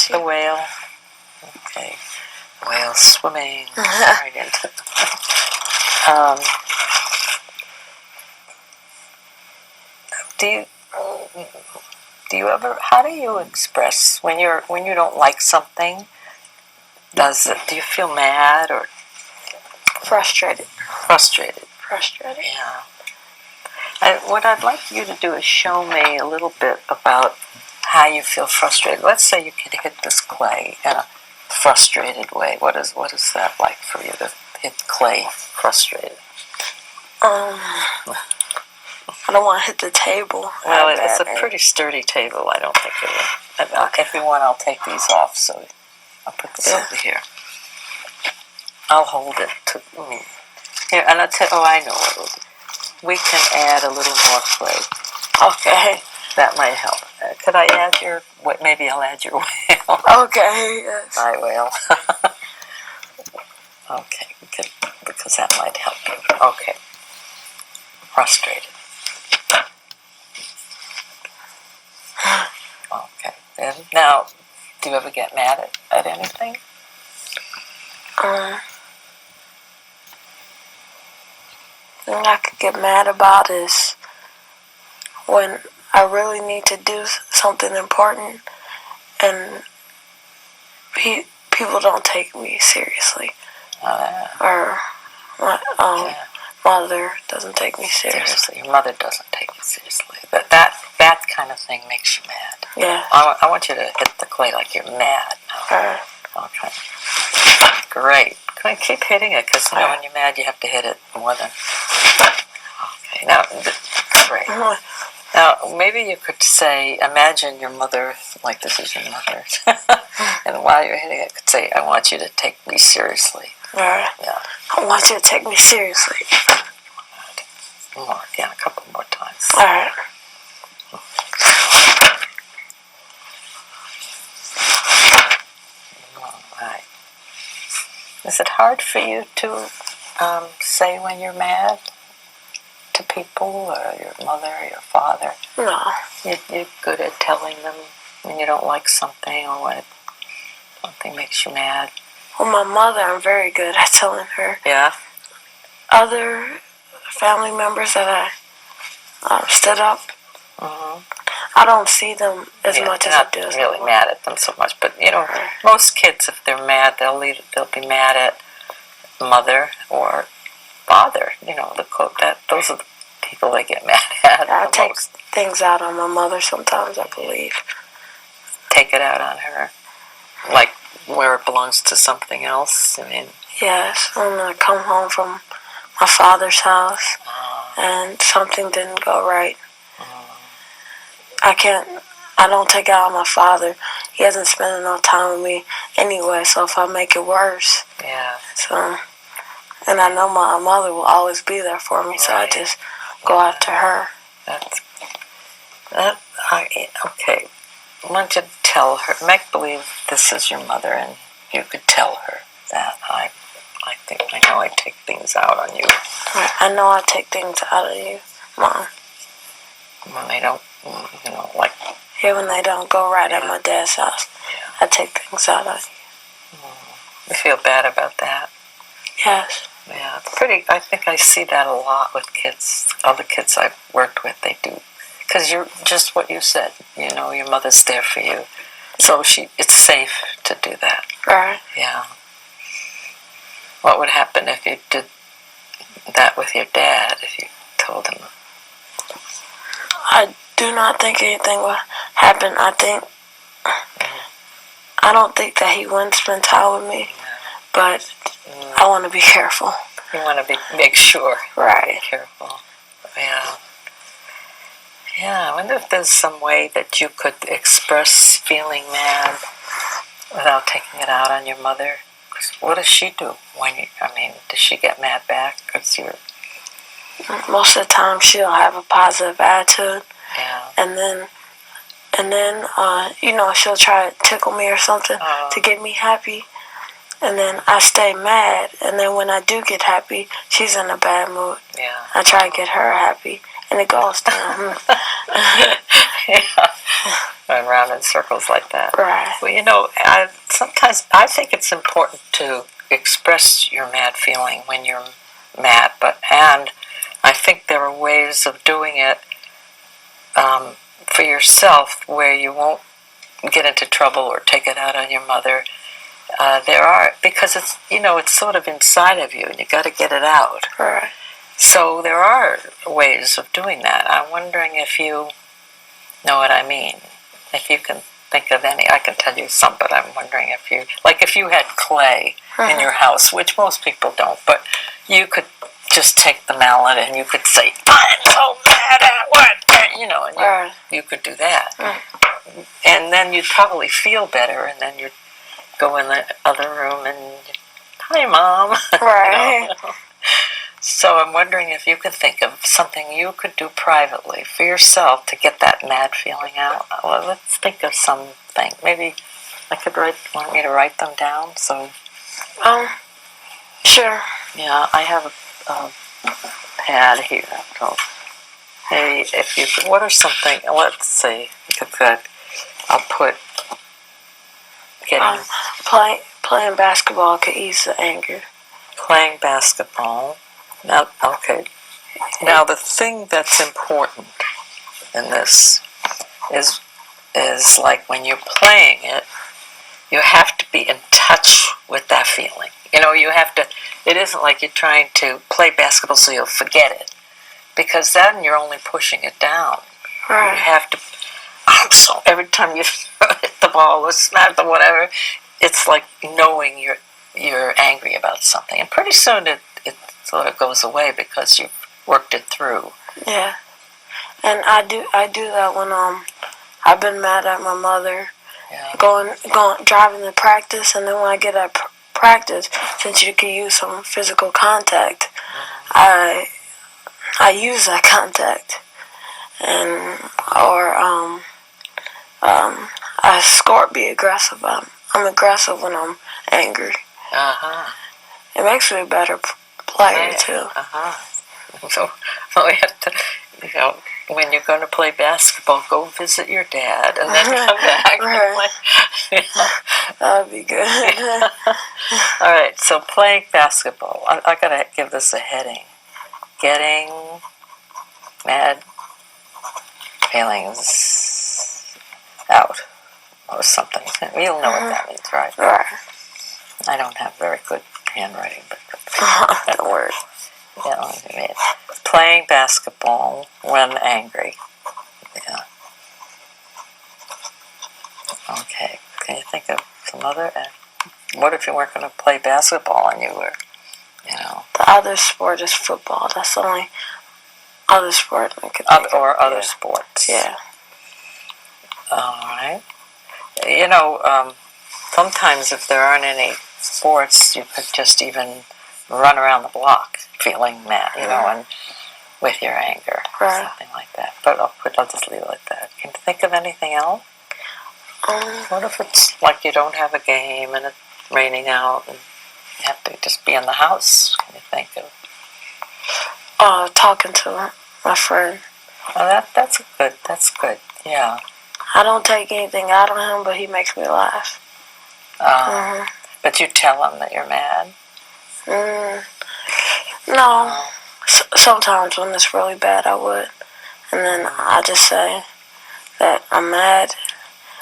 The whale. Okay. Whale swimming right into. Do you ever? How do you express when you don't like something? Do you feel mad or frustrated? Frustrated. Yeah. What I'd like you to do is show me a little bit about how you feel frustrated. Let's say you could hit this clay in a frustrated way. What is that like for you to hit clay frustrated? I don't want to hit the table. Well, it's a pretty stirdy table. I don't think it will. Okay. If you want, I'll take these off. So I'll put this over here. I'll hold it to here, and I'll tell. Oh, I know what it'll do. We can add a little more clay. Okay. That might help. Could I add your? Maybe I'll add your whale. Okay. Yes. My whale. Okay, because that might help you. Okay. Frustrated. Okay. And now, do you ever get mad at anything? The thing I could get mad about is when I really need to do something important and people don't take me seriously. Or my mother doesn't take me seriously. Your mother doesn't take you seriously. That kind of thing makes you mad. Yeah. I want you to hit the clay like you're mad now. Okay. Great. Keep hitting it, because when you're mad, you have to hit it more than. Okay. Now, great. Now, maybe you could say, imagine your mother, like this is your mother, and while you're hitting it, could say, I want you to take me seriously. Alright. Yeah. I want you to take me seriously. More. Yeah, a couple more times. Alright. Alright. Is it hard for you to say when you're mad to people, or your mother, or your father? No. You're good at telling them when you don't like something, or when something makes you mad? Well, my mother, I'm very good at telling her. Yeah? Other family members that I stood up, Mm-hmm. I don't see them as much as I do. Not really mad at them so much, but most kids, if they're mad, they'll be mad at mother or father. Those are the people they get mad at. I take things out on my mother sometimes, I believe. Take it out on her, like where it belongs to something else. I mean. Yes, when I come home from my father's house and something didn't go right. I don't take it out on my father. He hasn't spent enough time with me anyway, so if I make it worse. Yeah. So, and I know my mother will always be there for me, so I just go after her. Okay. I want you to tell her, make believe this is your mother, and you could tell her that I know I take things out on you. I know I take things out on you, Mom. When they don't, like. Yeah, when they don't go right at my dad's house, I take things out on you. You feel bad about that? Yes. Yeah, it's pretty. I think I see that a lot with kids. Other kids I've worked with, they do. Because you're just what you said. Your mother's there for you, so it's safe to do that. Right. Yeah. What would happen if you did that with your dad? If you told him? I do not think anything will happen. I don't think that he wouldn't spend time with me, but I want to be careful. You want to make sure. Right. Be careful. Yeah. Yeah, I wonder if there's some way that you could express feeling mad without taking it out on your mother. Because what does she do does she get mad back? Most of the time, she'll have a positive attitude. Yeah. And then she'll try to tickle me or something to get me happy. And then I stay mad. And then when I do get happy, she's in a bad mood. Yeah. I try to get her happy. And it goes down. Yeah. going around in circles like that. Right. Well, sometimes I think it's important to express your mad feeling when you're mad, and I think there are ways of doing it for yourself where you won't get into trouble or take it out on your mother. There are, because it's sort of inside of you and you got to get it out. Right. So there are ways of doing that. I'm wondering if you know what I mean. If you can think of any, I can tell you some, but I'm wondering if you had clay in your house, which most people don't, but you could just take the mallet and you could say, I'm so mad at what? And you could do that. And then you'd probably feel better, and then you'd go in the other room and, hi, Mom. Right. So I'm wondering if you could think of something you could do privately for yourself to get that mad feeling out. Well, let's think of something. Maybe I could want me to write them down? So. Sure. Yeah, I have a pad here. So, hey, if you could, what are something, let's see, I'll put getting... Playing basketball could ease the anger. Playing basketball. Now, okay. Now, the thing that's important in this is like when you're playing it, you have to be in touch with that feeling. You have to, it isn't like you're trying to play basketball so you'll forget it, because then you're only pushing it down. Right. You have to, so every time you hit the ball or smack or whatever, it's like knowing you're angry about something. And pretty soon it sort of goes away because you've worked it through. Yeah. And I do that when I've been mad at my mother, going driving to practice, and then when I get at practice, since you can use some physical contact, I use that contact, and I be aggressive. I'm aggressive when I'm angry. It makes me a better player too. So we have to, when you're going to play basketball, go visit your dad and then come back. Right. That would be good. All right, so playing basketball. I got to give this a heading. Getting mad feelings out or something. You'll know what that means, right? Right. I don't have very good handwriting, but don't worry. Playing basketball when angry. Yeah. Okay. Can you think of some other? What if you weren't going to play basketball and you were, The other sport is football. That's the only other sport I could think of. Or other sports. Yeah. All right. Sometimes if there aren't any sports, you could just even run around the block feeling mad, and with your anger, or something like that. But I'll just leave it like that. Can you think of anything else? What if it's like you don't have a game and it's raining out and you have to just be in the house? Can you think of? Talking to my friend. Oh, that's good. Yeah. I don't take anything out of him, but he makes me laugh. But you tell him that you're mad? No. Sometimes when it's really bad, I would. And then I just say that I'm mad,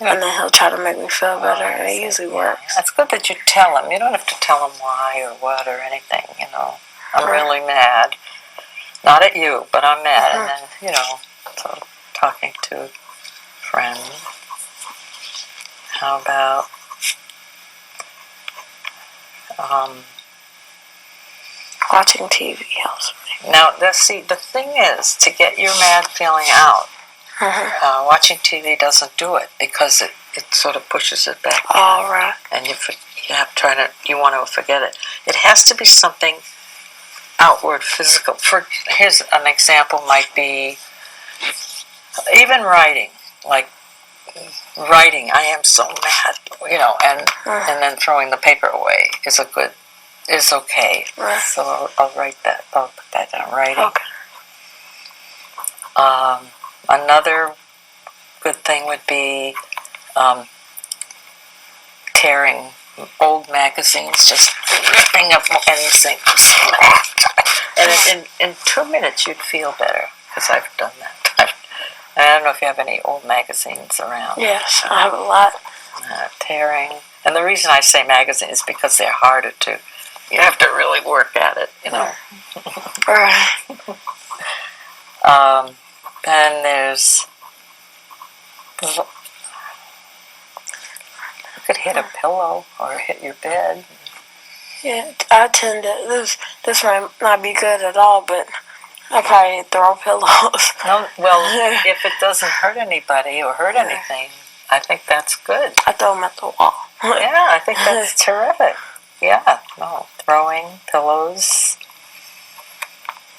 and then he'll try to make me feel better, and it usually works. It's good that you tell him. You don't have to tell him why or what or anything, I'm really mad. Not at you, but I'm mad. And then, so talking to friends. How about watching TV helps me. Now, the thing is, to get your mad feeling out, watching TV doesn't do it because it sort of pushes it back in. All right. And you want to forget it. It has to be something outward, physical. Here's an example: might be even writing. Like writing, I am so mad, and then throwing the paper away is okay. Right. So I'll write that. I'll put that down. Writing. Okay. Another good thing would be tearing old magazines, just ripping up anything. And in 2 minutes you'd feel better, because I've done that. I don't know if you have any old magazines around. Yes, I have a lot. Tearing. And the reason I say magazine is because they're harder to, you have to really work at it, you know. Right. Then there's, you could hit a pillow or hit your bed. Yeah, I tend to, this might not be good at all, but I probably throw pillows. No, well, if it doesn't hurt anybody or hurt anything, I think that's good. I throw them at the wall. Yeah, I think that's terrific. Yeah, no, throwing pillows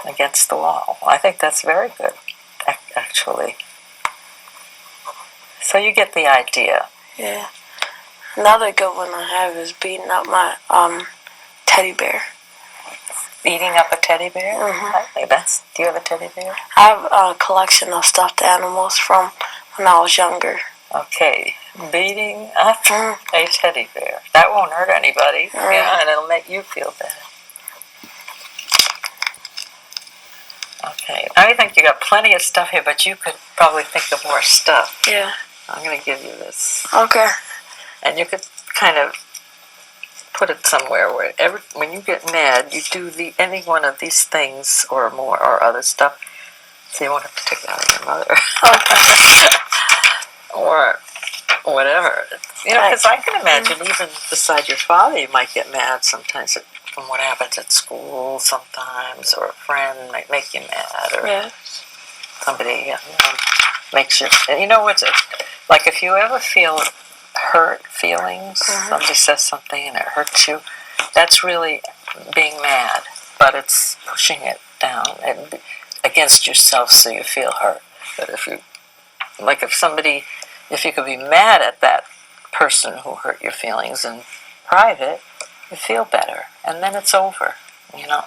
against the wall. I think that's very good, actually. So you get the idea. Yeah. Another good one I have is beating up my teddy bear. Beating up a teddy bear? Mm-hmm. I think that's. Do you have a teddy bear? I have a collection of stuffed animals from when I was younger. Okay, beating up a teddy bear. That won't hurt anybody. Yeah, and it'll make you feel better. Okay, I think you got plenty of stuff here, but you could probably think of more stuff. Yeah. I'm going to give you this. Okay. And you could kind of put it somewhere where when you get mad, you do any one of these things or more or other stuff. So you won't have to take it out of your mother. Okay. Or whatever. You know, because I can imagine even beside your father, you might get mad sometimes from what happens at school sometimes, or a friend might make you mad, or somebody makes you. You know what's like if you ever feel hurt feelings, somebody says something and it hurts you, that's really being mad, but it's pushing it down and against yourself so you feel hurt. But if you could be mad at that person who hurt your feelings in private, you feel better, and then it's over, you know.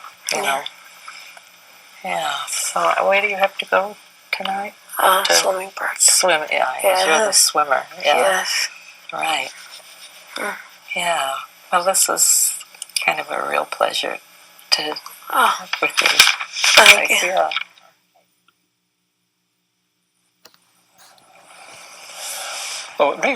Yeah, so where do you have to go tonight? Swimming practice. Swim, yeah. You're the swimmer. Yeah. Yes. Right. Yeah. Well, this is kind of a real pleasure to work with you. Thank you. Yeah. Oh, it may